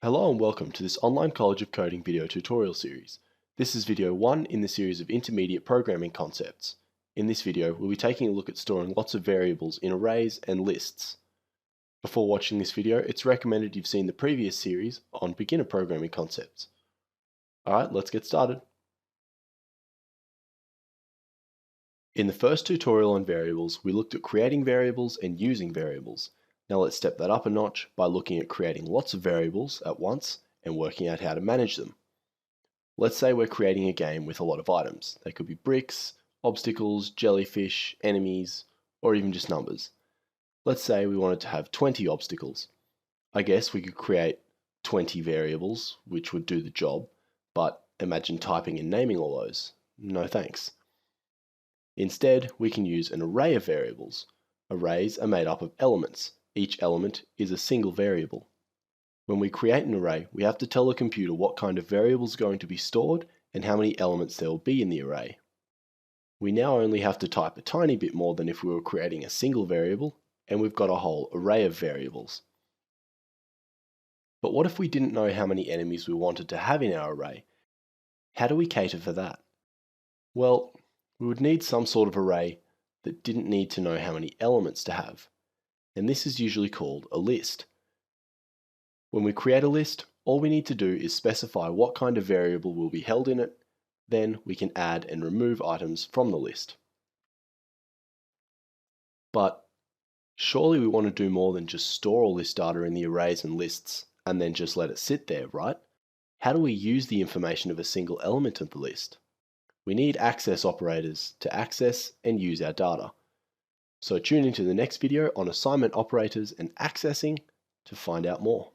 Hello and welcome to this Online College of Coding video tutorial series. This is video 1 in the series of intermediate programming concepts. In this video, we'll be taking a look at storing lots of variables in arrays and lists. Before watching this video, it's recommended you've seen the previous series on beginner programming concepts. Alright, let's get started. In the first tutorial on variables, we looked at creating variables and using variables. Now let's step that up a notch by looking at creating lots of variables at once and working out how to manage them. Let's say we're creating a game with a lot of items. They could be bricks, obstacles, jellyfish, enemies, or even just numbers. Let's say we wanted to have 20 obstacles. I guess we could create 20 variables, which would do the job, but imagine typing and naming all those. No thanks. Instead, we can use an array of variables. Arrays are made up of elements. Each element is a single variable. When we create an array, we have to tell the computer what kind of variable is going to be stored and how many elements there will be in the array. We now only have to type a tiny bit more than if we were creating a single variable, and we've got a whole array of variables. But what if we didn't know how many enemies we wanted to have in our array? How do we cater for that? Well, we would need some sort of array that didn't need to know how many elements to have. And this is usually called a list. When we create a list, all we need to do is specify what kind of variable will be held in it, then we can add and remove items from the list. But surely we want to do more than just store all this data in the arrays and lists and then just let it sit there, right? How do we use the information of a single element of the list? We need access operators to access and use our data. So tune into the next video on assignment operators and accessing to find out more.